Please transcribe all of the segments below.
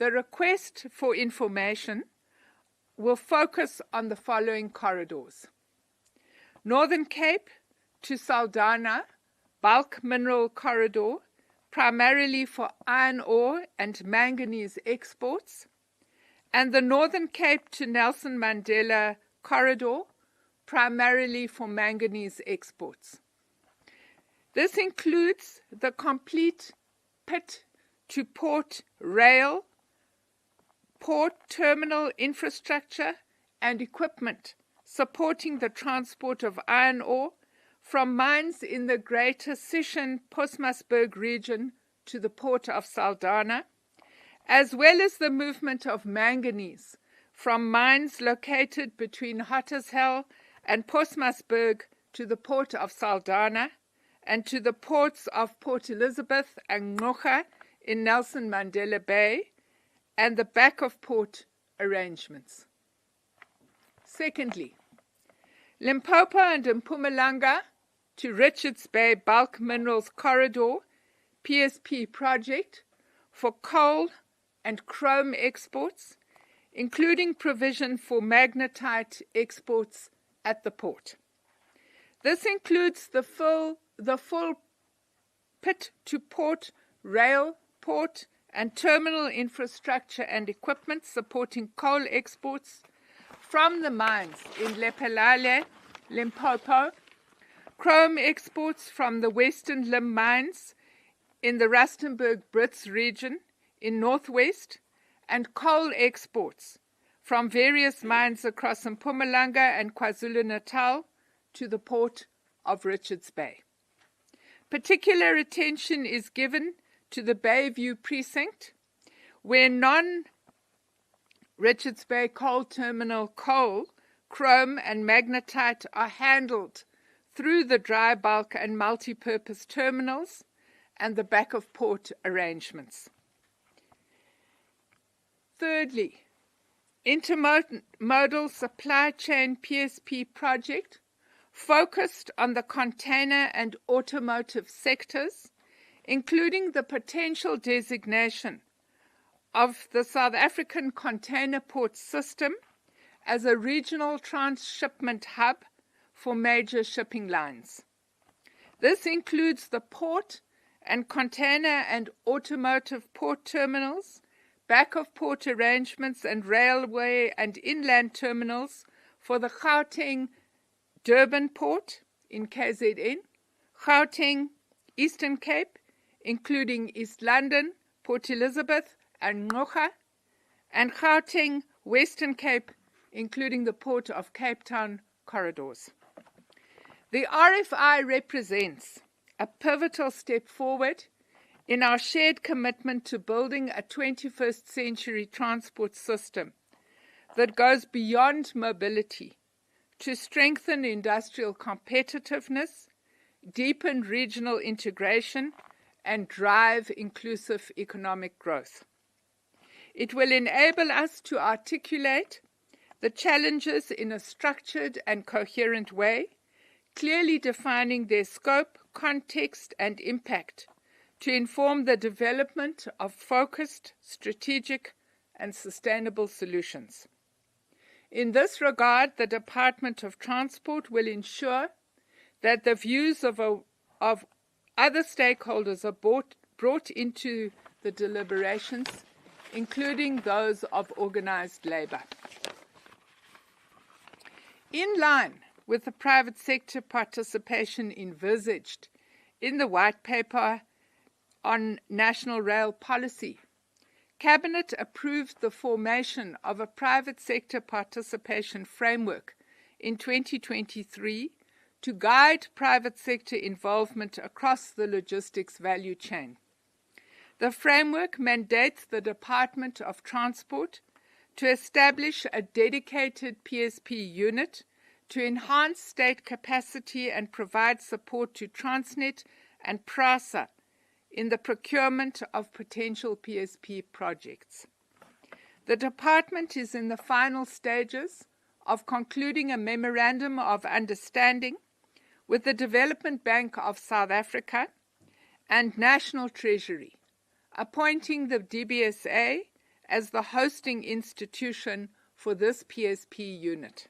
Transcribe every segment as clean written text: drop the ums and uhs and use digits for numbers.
the request for information will focus on the following corridors: Northern Cape to Saldanha, bulk mineral corridor, primarily for iron ore and manganese exports, and the Northern Cape to Nelson Mandela corridor, primarily for manganese exports. This includes the complete pit to port rail, port terminal infrastructure and equipment supporting the transport of iron ore from mines in the Greater Sishen-Postmasburg region to the port of Saldanha, as well as the movement of manganese from mines located between Hotazel and Postmasburg to the port of Saldanha and to the ports of Port Elizabeth and Ngqocha in Nelson Mandela Bay, and the back of port arrangements. Secondly, Limpopo and Mpumalanga to Richards Bay Bulk Minerals Corridor PSP project for coal and chrome exports, including provision for magnetite exports at the port. This includes the full pit to port rail, port and terminal infrastructure and equipment supporting coal exports from the mines in Lephalale, Limpopo, chrome exports from the Western Limb mines in the Rustenburg Brits region in Northwest, and coal exports from various mines across Mpumalanga and KwaZulu-Natal to the port of Richards Bay. Particular attention is given to the Bayview precinct, where non-Richards Bay coal terminal coal, chrome and magnetite are handled through the dry bulk and multi-purpose terminals and the back of port arrangements. Thirdly, intermodal supply chain PSP project focused on the container and automotive sectors, including the potential designation of the South African container port system as a regional transshipment hub for major shipping lines. This includes the port and container and automotive port terminals, back of port arrangements and railway and inland terminals for the Gauteng Durban port in KZN, Gauteng Eastern Cape, including East London, Port Elizabeth and Ngqocha, and Gauteng Western Cape, including the Port of Cape Town corridors. The RFI represents a pivotal step forward in our shared commitment to building a 21st century transport system that goes beyond mobility to strengthen industrial competitiveness, deepen regional integration, and drive inclusive economic growth. It will enable us to articulate the challenges in a structured and coherent way, clearly defining their scope, context, and impact to inform the development of focused, strategic, and sustainable solutions. In this regard, the Department of Transport will ensure that the views of other stakeholders are brought into the deliberations, including those of organized labor. In line with the private sector participation envisaged in the White Paper on National Rail Policy, Cabinet approved the formation of a private sector participation framework in 2023 to guide private sector involvement across the logistics value chain. The framework mandates the Department of Transport to establish a dedicated PSP unit to enhance state capacity and provide support to Transnet and PRASA in the procurement of potential PSP projects. The department is in the final stages of concluding a memorandum of understanding with the Development Bank of South Africa and National Treasury, appointing the DBSA as the hosting institution for this PSP unit.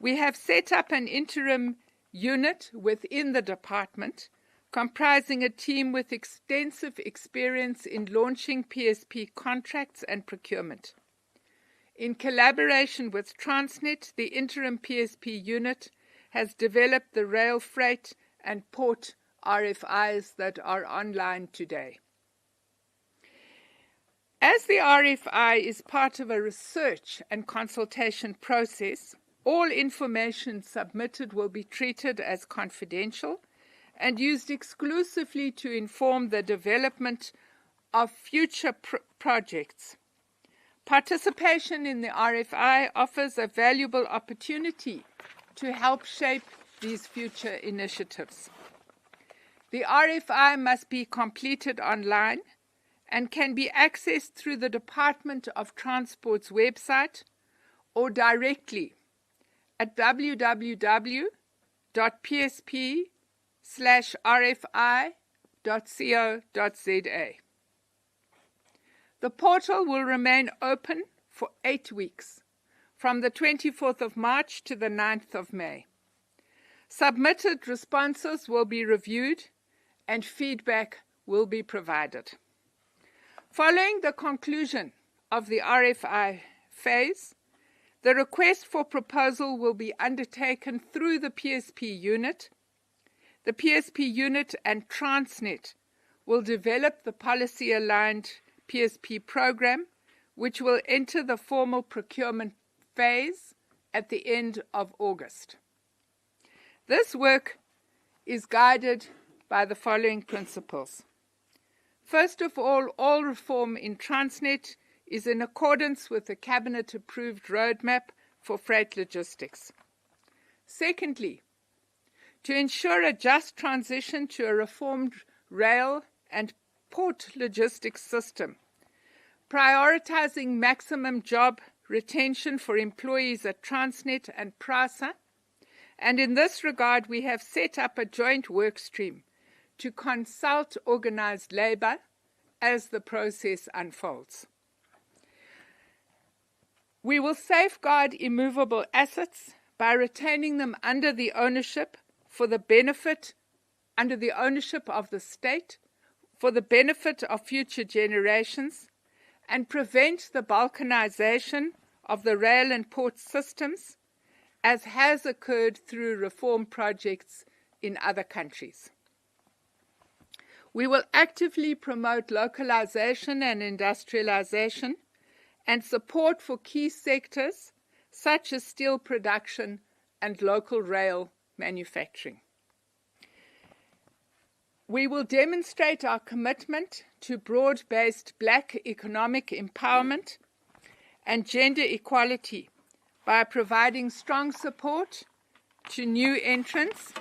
We have set up an interim unit within the department, comprising a team with extensive experience in launching PSP contracts and procurement. In collaboration with Transnet, the interim PSP unit has developed the rail freight and port RFIs that are online today. As the RFI is part of a research and consultation process, all information submitted will be treated as confidential and used exclusively to inform the development of future projects. Participation in the RFI offers a valuable opportunity to help shape these future initiatives. The RFI must be completed online and can be accessed through the Department of Transport's website or directly at www.psp/rfi.co.za. The portal will remain open for 8 weeks, from the 24th of March to the 9th of May. Submitted responses will be reviewed and feedback will be provided. Following the conclusion of the RFI phase, the request for proposal will be undertaken through the PSP unit. The PSP unit and Transnet will develop the policy-aligned PSP program, which will enter the formal procurement phase at the end of August. This work is guided by the following principles. First of all reform in Transnet is in accordance with the Cabinet-approved roadmap for freight logistics. Secondly, to ensure a just transition to a reformed rail and port logistics system, prioritizing maximum job retention for employees at Transnet and PRASA, and in this regard we have set up a joint work stream to consult organized labor as the process unfolds. We will safeguard immovable assets by retaining them under the ownership of the state for the benefit of future generations and prevent the balkanization of the rail and port systems as has occurred through reform projects in other countries. We will actively promote localization and industrialization and support for key sectors such as steel production and local rail manufacturing. We will demonstrate our commitment to broad-based Black economic empowerment and gender equality by providing strong support to new entrants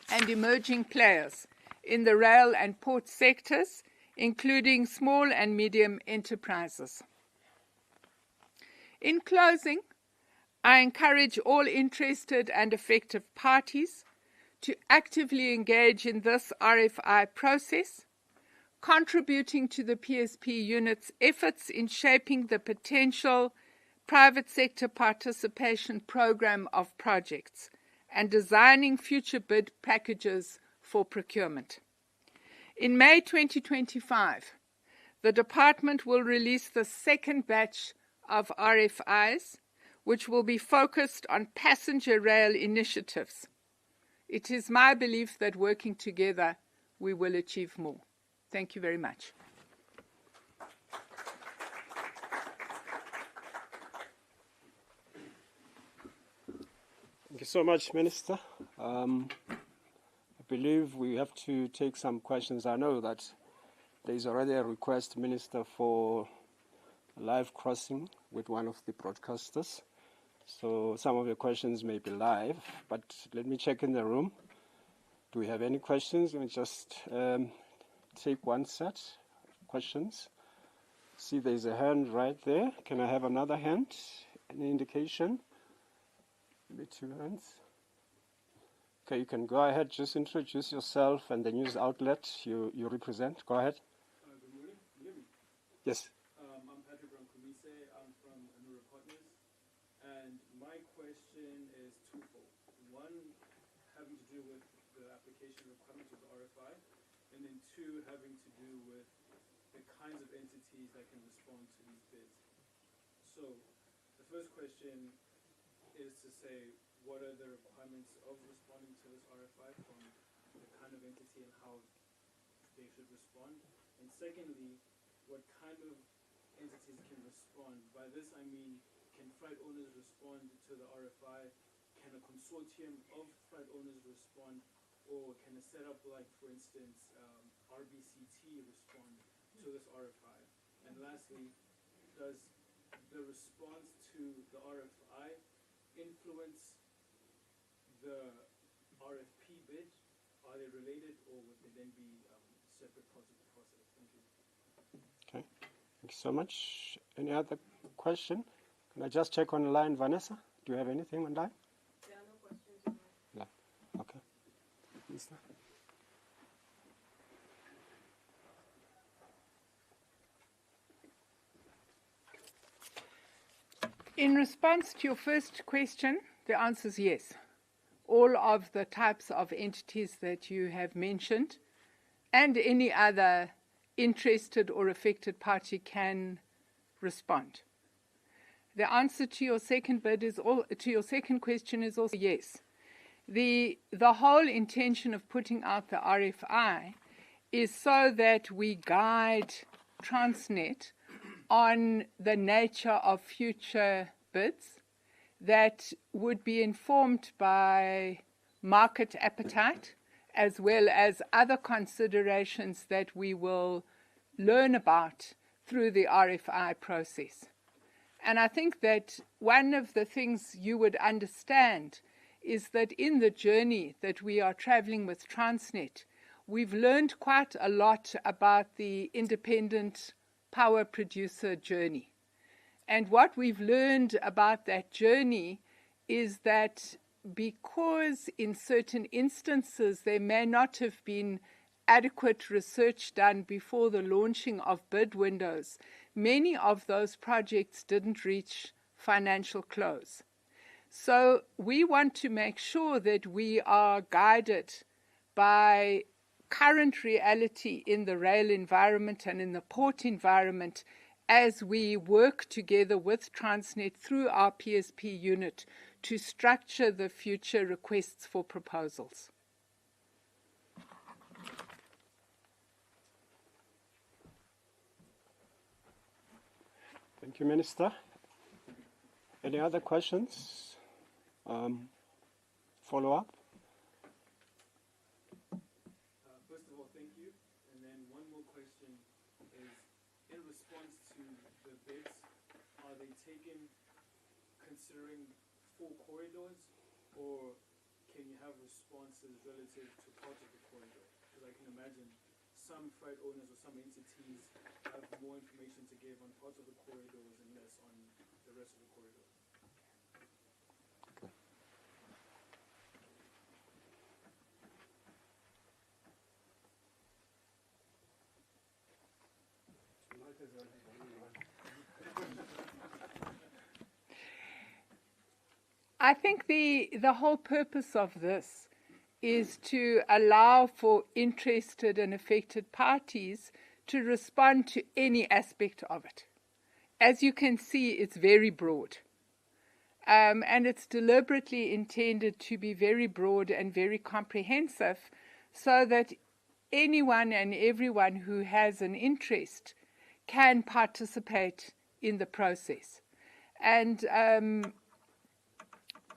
and emerging players in the rail and port sectors, including small and medium enterprises. In closing, I encourage all interested and affected parties to actively engage in this RFI process, contributing to the PSP unit's efforts in shaping the potential private sector participation program of projects and designing future bid packages for procurement. In May 2025, the department will release the second batch of RFIs, which will be focused on passenger rail initiatives. It is my belief that working together, we will achieve more. Thank you very much. Thank you so much, Minister. I believe we have to take some questions. I know that there is already a request, Minister, for a live crossing with one of the broadcasters. So some of your questions may be live, but let me check in the room. Do we have any questions? Let me just take one set of questions. See, there's a hand right there. Can I have another hand? Any indication? Maybe two hands. Okay, you can go ahead, just introduce yourself and the news outlet you represent. Go ahead. Good morning. Yes. Sise. I'm from Anura Partners. And my question is twofold. One, having to do with the application requirements of the RFI, and then two, having to do with the kinds of entities that can respond to these bids. So the first question is to say, what are the requirements of responding to this RFI from the kind of entity and how they should respond? And secondly, what kind of entities can respond? By this I mean, can freight owners respond to the RFI? Can a consortium of freight owners respond? Or can a setup like, for instance, RBCT respond to this RFI? And lastly, does the response to the RFI influence the RFP bid? Are they related, or would they then be separate parts of the process? Thank you. Okay, thank you so much. Any other question? Can I just check online, Vanessa? Do you have anything online? There are no questions online. No. Okay. Lisa? In response to your first question, the answer is yes. All of the types of entities that you have mentioned and any other interested or affected party can respond. The answer to your second question is also yes. The whole intention of putting out the RFI is so that we guide Transnet on the nature of future bids that would be informed by market appetite as well as other considerations that we will learn about through the RFI process. And I think that one of the things you would understand is that in the journey that we are traveling with Transnet, we've learned quite a lot about the independent power producer journey. And what we've learned about that journey is that because in certain instances there may not have been adequate research done before the launching of bid windows, many of those projects didn't reach financial close. So we want to make sure that we are guided by current reality in the rail environment and in the port environment as we work together with Transnet through our PSP unit to structure the future requests for proposals. Thank you, Minister. Any other questions? Follow up? First of all, thank you. And then one more question is, in response to the bids, are they taken considering 4 corridors, or can you have responses relative to parts of the corridor? Because I can imagine some freight owners or some entities have more information to give on parts of the corridors and less on the rest of the corridor. I think the whole purpose of this is to allow for interested and affected parties to respond to any aspect of it. As you can see, it's very broad. And it's deliberately intended to be very broad and very comprehensive so that anyone and everyone who has an interest can participate in the process. And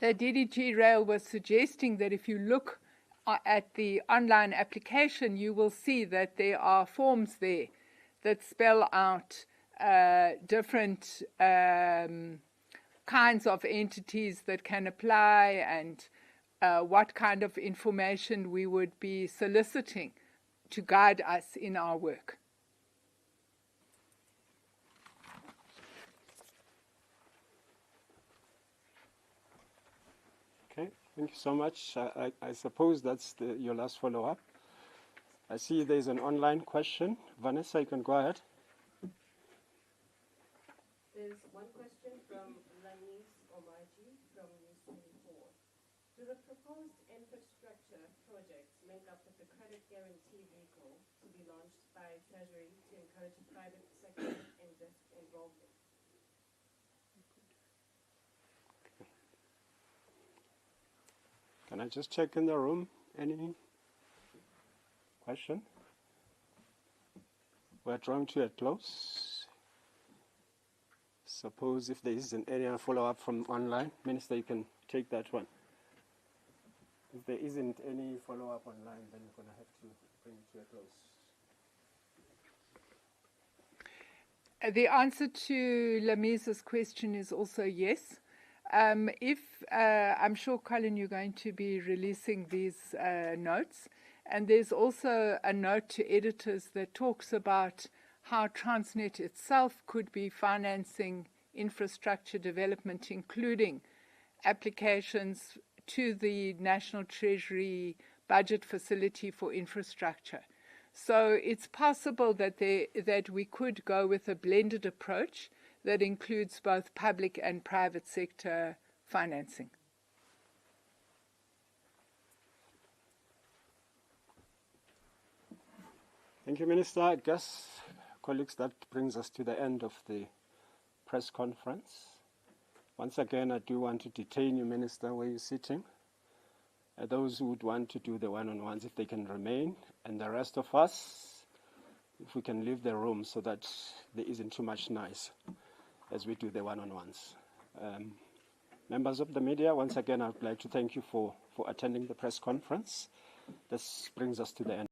the DDG Rail was suggesting that if you look at the online application, you will see that there are forms there that spell out different kinds of entities that can apply and what kind of information we would be soliciting to guide us in our work. Okay, thank you so much. I suppose that's your last follow-up. I see there's an online question. Vanessa, you can go ahead. There's one question from Lanis Omaji from News 24. Do the proposed infrastructure projects link up with the credit guarantee vehicle to be launched by Treasury to encourage private sector involvement? Can I just check in the room? Any question? We're drawing to a close. Suppose if there isn't any follow-up from online, Minister, you can take that one. If there isn't any follow-up online, then we're going to have to bring it to a close. The answer to Lamisa's question is also yes. I'm sure, Colin, you're going to be releasing these notes. And there's also a note to editors that talks about how Transnet itself could be financing infrastructure development, including applications to the National Treasury budget facility for infrastructure. So it's possible that we could go with a blended approach that includes both public and private sector financing. Thank you, Minister. I guess, colleagues, that brings us to the end of the press conference. Once again, I do want to detain you, Minister, where you're sitting. Those who would want to do the one-on-ones, if they can remain, and the rest of us, if we can leave the room so that there isn't too much noise as we do the one-on-ones. Members of the media, once again, I would like to thank you for attending the press conference. This brings us to the end.